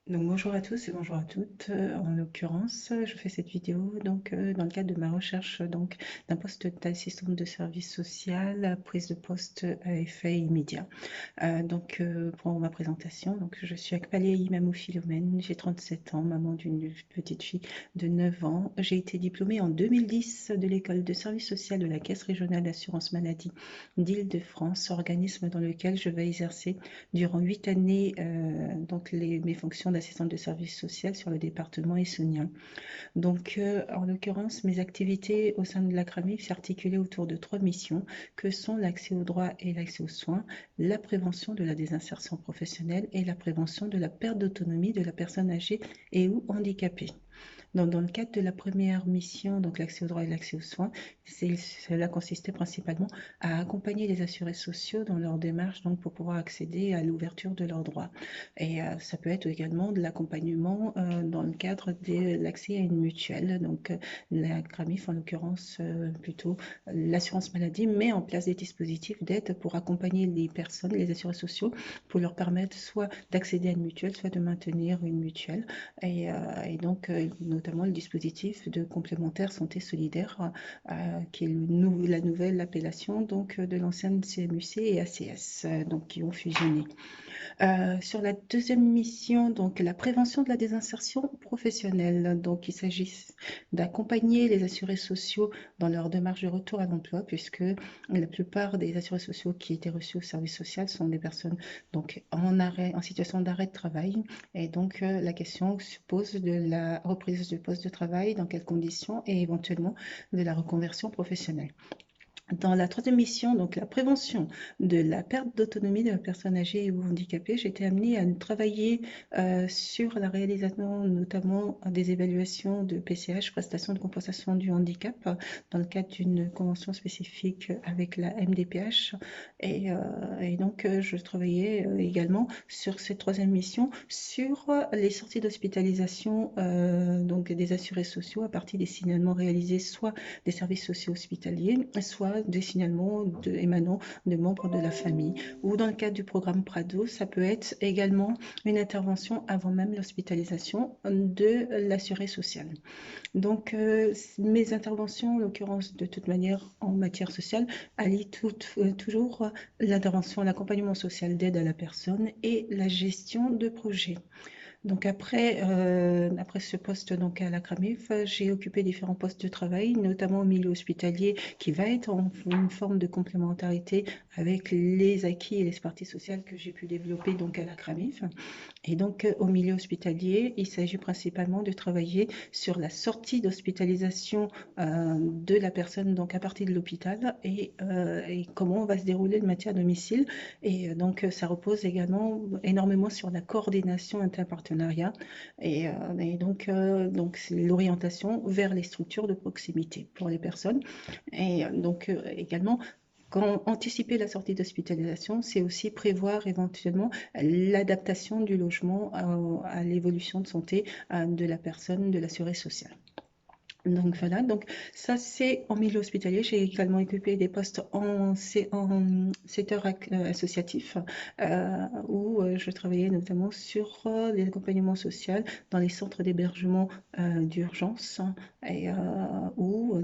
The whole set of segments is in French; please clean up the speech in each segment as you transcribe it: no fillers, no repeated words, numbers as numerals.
Donc bonjour à tous et bonjour à toutes. En l'occurrence, je fais cette vidéo dans le cadre de ma recherche d'un poste d'assistante de service social, prise de poste à effet immédiat. Pour ma présentation, je suis Akpalé Imamou Philomène, j'ai 37 ans, maman d'une petite fille de 9 ans. J'ai été diplômée en 2010 de l'école de service social de la Caisse régionale d'assurance maladie d'Île-de-France, organisme dans lequel je vais exercer durant 8 années mes fonctions d'assistante de service social sur le département essonien. En l'occurrence, mes activités au sein de la CRAMIF s'articulaient autour de 3 missions que sont l'accès aux droits et l'accès aux soins, la prévention de la désinsertion professionnelle et la prévention de la perte d'autonomie de la personne âgée et ou handicapée. Dans le cadre de la première mission, donc l'accès aux droits et l'accès aux soins, cela consistait principalement à accompagner les assurés sociaux dans leur démarche pour pouvoir accéder à l'ouverture de leurs droits. Ça peut être également de l'accompagnement dans le cadre de l'accès à une mutuelle. La CRAMIF, en l'occurrence plutôt l'assurance maladie, met en place des dispositifs d'aide pour accompagner les personnes, les assurés sociaux, pour leur permettre soit d'accéder à une mutuelle, soit de maintenir une mutuelle. Notamment le dispositif de complémentaire santé solidaire, qui est la nouvelle appellation de l'ancienne CMUC et ACS, qui ont fusionné. Sur la deuxième mission, la prévention de la désinsertion professionnelle. Il s'agit d'accompagner les assurés sociaux dans leur démarche de retour à l'emploi, puisque la plupart des assurés sociaux qui étaient reçus au service social sont des personnes en situation d'arrêt de travail. La question se pose de la reprise du poste de travail, dans quelles conditions, et éventuellement de la reconversion professionnelle. Dans la troisième mission, donc la prévention de la perte d'autonomie de la personne âgée ou handicapée, j'ai été amenée à travailler sur la réalisation notamment des évaluations de PCH, prestations de compensation du handicap, dans le cadre d'une convention spécifique avec la MDPH. Je travaillais également sur cette troisième mission sur les sorties d'hospitalisation des assurés sociaux à partir des signalements réalisés soit des services sociaux hospitaliers, soit des signalements émanant de membres de la famille. Ou dans le cadre du programme Prado, ça peut être également une intervention avant même l'hospitalisation de l'assuré social. Mes interventions, en l'occurrence, de toute manière, en matière sociale, allient toujours l'intervention, l'accompagnement social d'aide à la personne et la gestion de projets. Après ce poste à la CRAMIF, j'ai occupé différents postes de travail, notamment au milieu hospitalier, qui va être en une forme de complémentarité avec les acquis et l'expertise sociale que j'ai pu développer à la CRAMIF. Au milieu hospitalier, il s'agit principalement de travailler sur la sortie d'hospitalisation de la personne à partir de l'hôpital et comment va se dérouler le maintien à domicile. Ça repose également énormément sur la coordination interpartenariat c'est l'orientation vers les structures de proximité pour les personnes. Également, quand anticiper la sortie d'hospitalisation, c'est aussi prévoir éventuellement l'adaptation du logement à l'évolution de santé de la personne, de l'assuré social. Ça c'est en milieu hospitalier. J'ai également occupé des postes en secteur associatif où je travaillais notamment sur l'accompagnement social dans les centres d'hébergement d'urgence ou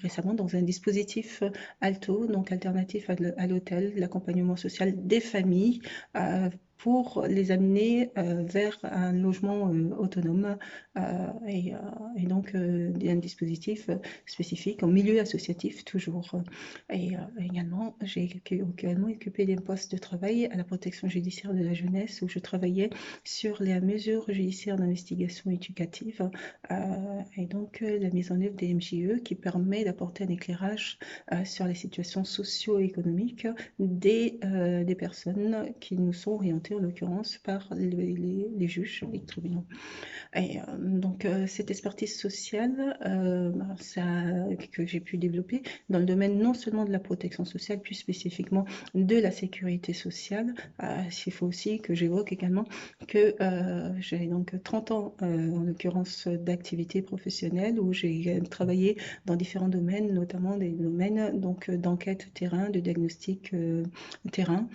récemment dans un dispositif ALTO, donc alternatif à l'hôtel, l'accompagnement social des familles pour les amener vers un logement autonome un dispositif spécifique en milieu associatif toujours. J'ai également occupé des postes de travail à la protection judiciaire de la jeunesse où je travaillais sur les mesures judiciaires d'investigation éducative la mise en œuvre des MJE qui permet d'apporter un éclairage sur les situations socio-économiques des personnes qui nous sont orientées en l'occurrence par les juges, les tribunaux. Cette expertise sociale que j'ai pu développer dans le domaine non seulement de la protection sociale, plus spécifiquement de la sécurité sociale. Il faut aussi que j'évoque également que j'ai 30 ans en l'occurrence d'activité professionnelle où j'ai travaillé dans différents domaines, notamment des domaines d'enquête terrain, de diagnostic terrain.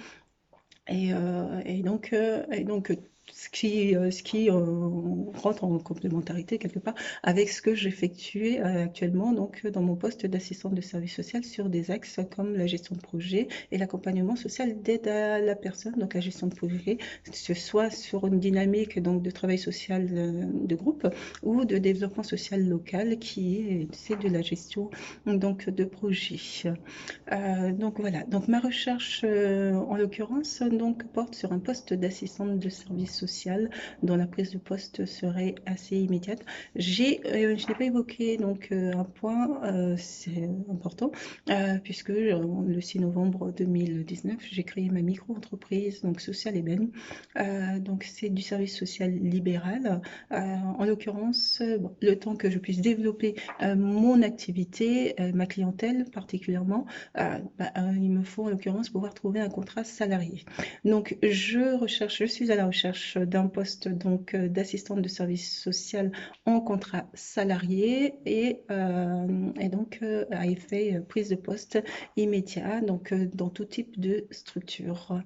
ce qui rentre en complémentarité quelque part avec ce que j'effectuais actuellement donc dans mon poste d'assistante de service social sur des axes comme la gestion de projet et l'accompagnement social d'aide à la personne, donc la gestion de projet, soit sur une dynamique donc de travail social de groupe ou de développement social local c'est de la gestion donc de projet. Donc voilà, donc ma recherche en l'occurrence donc porte sur un poste d'assistante de service social dont la prise de poste serait assez immédiate. Je n'ai pas évoqué donc un point, c'est important, puisque le 6 novembre 2019, j'ai créé ma micro-entreprise donc sociale et belle. Donc c'est du service social libéral. En l'occurrence, bon, le temps que je puisse développer mon activité, ma clientèle particulièrement, il me faut en l'occurrence pouvoir trouver un contrat salarié. Donc je suis à la recherche d'un poste donc d'assistante de service social en contrat salarié et donc à effet prise de poste immédiat, donc dans tout type de structure.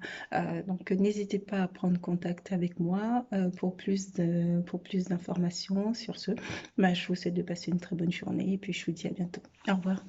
Donc n'hésitez pas à prendre contact avec moi pour plus d'informations sur ce. Je vous souhaite de passer une très bonne journée et puis je vous dis à bientôt. Au revoir.